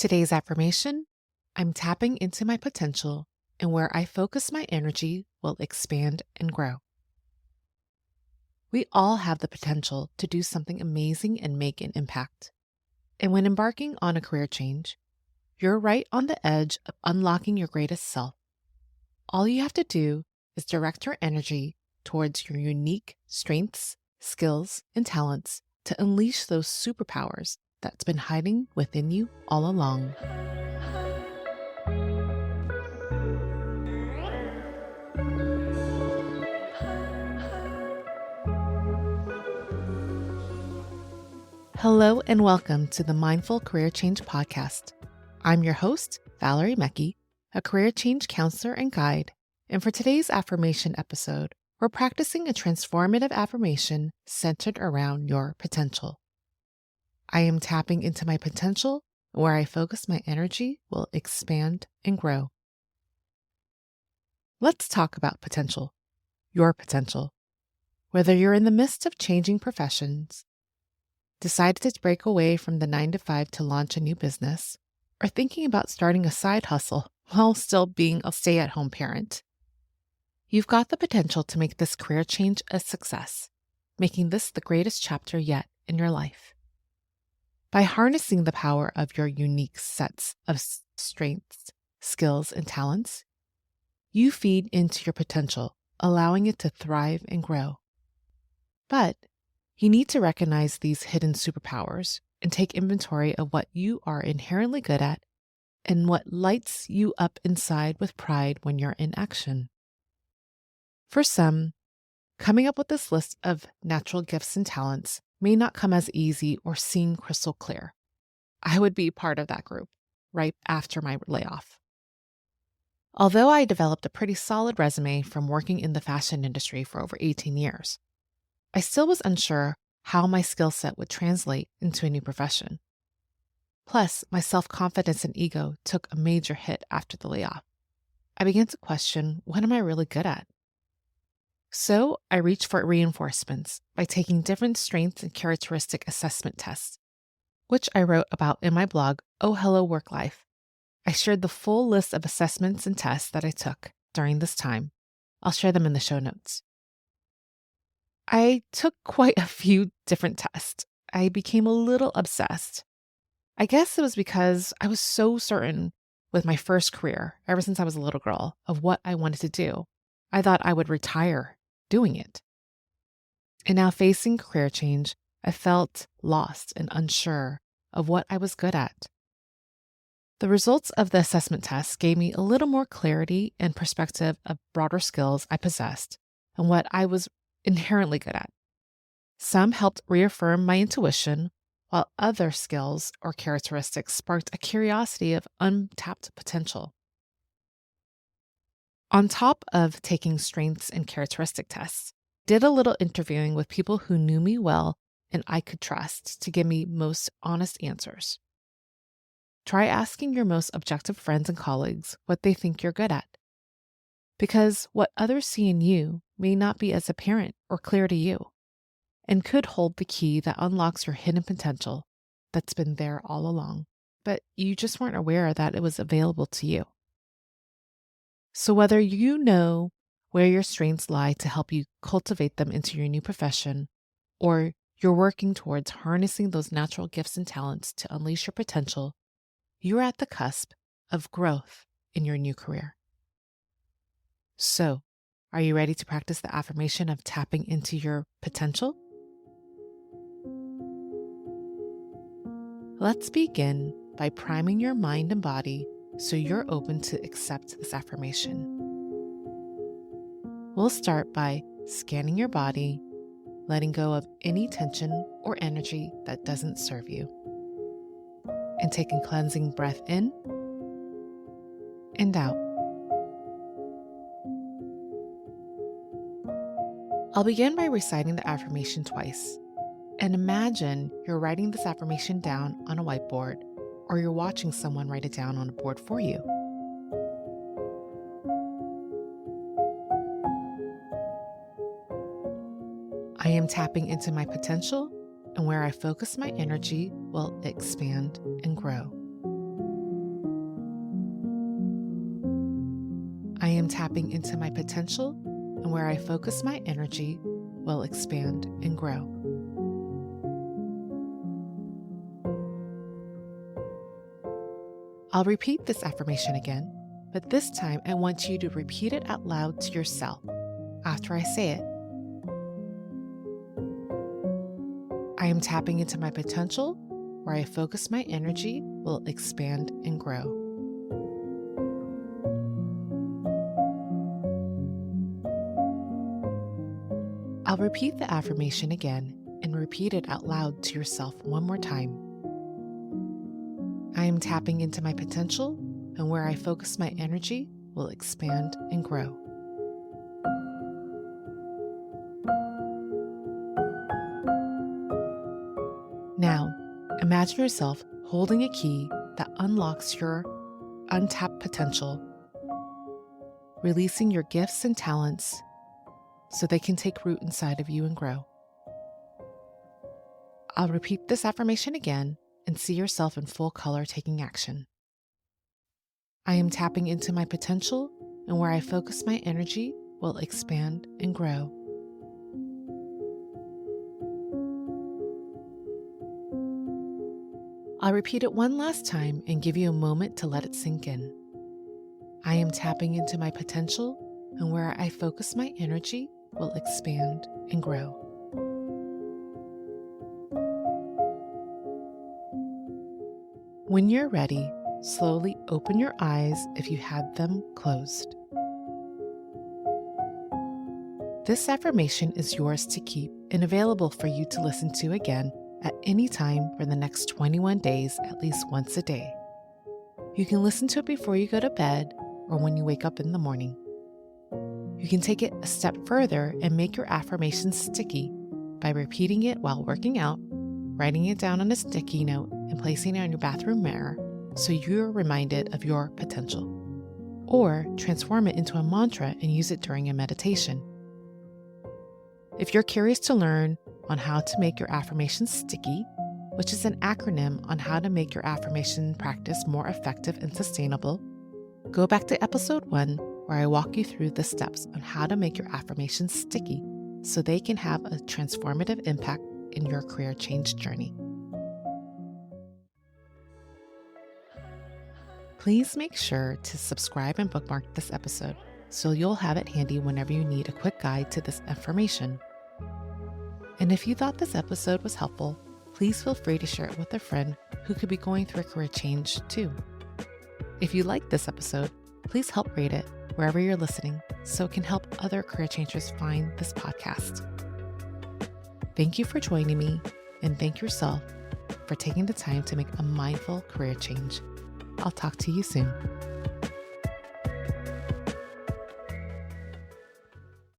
Today's affirmation: I'm tapping into my potential, and where I focus my energy will expand and grow. We all have the potential to do something amazing and make an impact. And when embarking on a career change, you're right on the edge of unlocking your greatest self. All you have to do is direct your energy towards your unique strengths, skills, and talents to unleash those superpowers that's been hiding within you all along. Hello and welcome to the Mindful Career Change Podcast. I'm your host, Valerie Mekki, a career change counselor and guide. And for today's affirmation episode, we're practicing a transformative affirmation centered around your potential. I am tapping into my potential, and where I focus my energy will expand and grow. Let's talk about potential, your potential. Whether you're in the midst of changing professions, decided to break away from the 9-to-5 to launch a new business, or thinking about starting a side hustle while still being a stay-at-home parent, you've got the potential to make this career change a success, making this the greatest chapter yet in your life. By harnessing the power of your unique sets of strengths, skills, and talents, you feed into your potential, allowing it to thrive and grow. But you need to recognize these hidden superpowers and take inventory of what you are inherently good at and what lights you up inside with pride when you're in action. For some, coming up with this list of natural gifts and talents may not come as easy or seem crystal clear. I would be part of that group right after my layoff. Although I developed a pretty solid resume from working in the fashion industry for over 18 years, I still was unsure how my skill set would translate into a new profession. Plus, my self-confidence and ego took a major hit after the layoff. I began to question, what am I really good at? So I reached for reinforcements by taking different strengths and characteristic assessment tests, which I wrote about in my blog, Oh Hello Work Life. I shared the full list of assessments and tests that I took during this time. I'll share them in the show notes. I took quite a few different tests. I became a little obsessed. I guess it was because I was so certain with my first career, ever since I was a little girl, of what I wanted to do. I thought I would retire doing it. And now facing career change, I felt lost and unsure of what I was good at. The results of the assessment tests gave me a little more clarity and perspective of broader skills I possessed and what I was inherently good at. Some helped reaffirm my intuition, while other skills or characteristics sparked a curiosity of untapped potential. On top of taking strengths and characteristic tests, did a little interviewing with people who knew me well and I could trust to give me most honest answers. Try asking your most objective friends and colleagues what they think you're good at, because what others see in you may not be as apparent or clear to you, and could hold the key that unlocks your hidden potential that's been there all along, but you just weren't aware that it was available to you. So whether you know where your strengths lie to help you cultivate them into your new profession, or you're working towards harnessing those natural gifts and talents to unleash your potential, you're at the cusp of growth in your new career. So, are you ready to practice the affirmation of tapping into your potential? Let's begin by priming your mind and body so you're open to accept this affirmation. We'll start by scanning your body, letting go of any tension or energy that doesn't serve you, and taking a cleansing breath in and out. I'll begin by reciting the affirmation twice, and imagine you're writing this affirmation down on a whiteboard, or you're watching someone write it down on a board for you. I am tapping into my potential, and where I focus my energy will expand and grow. tapping into my potential, and where I focus my energy will expand and grow. I'll repeat this affirmation again, but this time I want you to repeat it out loud to yourself after I say it. I am tapping into my potential, where I focus my energy will expand and grow. I'll repeat the affirmation again and repeat it out loud to yourself one more time. I am tapping into my potential, and where I focus my energy will expand and grow. Now, imagine yourself holding a key that unlocks your untapped potential, releasing your gifts and talents so they can take root inside of you and grow. I'll repeat this affirmation again and see yourself in full color taking action. I am tapping into my potential, and where I focus my energy will expand and grow. I'll repeat it one last time and give you a moment to let it sink in. I am tapping into my potential, and where I focus my energy will expand and grow. When you're ready, slowly open your eyes if you had them closed. This affirmation is yours to keep and available for you to listen to again at any time for the next 21 days, at least once a day. You can listen to it before you go to bed or when you wake up in the morning. You can take it a step further and make your affirmations sticky by repeating it while working out, writing it down on a sticky note, and placing it on your bathroom mirror so you're reminded of your potential. Or transform it into a mantra and use it during a meditation. If you're curious to learn on how to make your affirmations sticky, which is an acronym on how to make your affirmation practice more effective and sustainable, go back to episode 1 where I walk you through the steps on how to make your affirmations sticky so they can have a transformative impact in your career change journey. Please make sure to subscribe and bookmark this episode so you'll have it handy whenever you need a quick guide to this information. And if you thought this episode was helpful, please feel free to share it with a friend who could be going through a career change too. If you liked this episode, please help rate it wherever you're listening so it can help other career changers find this podcast. Thank you for joining me, and thank yourself for taking the time to make a mindful career change. I'll talk to you soon.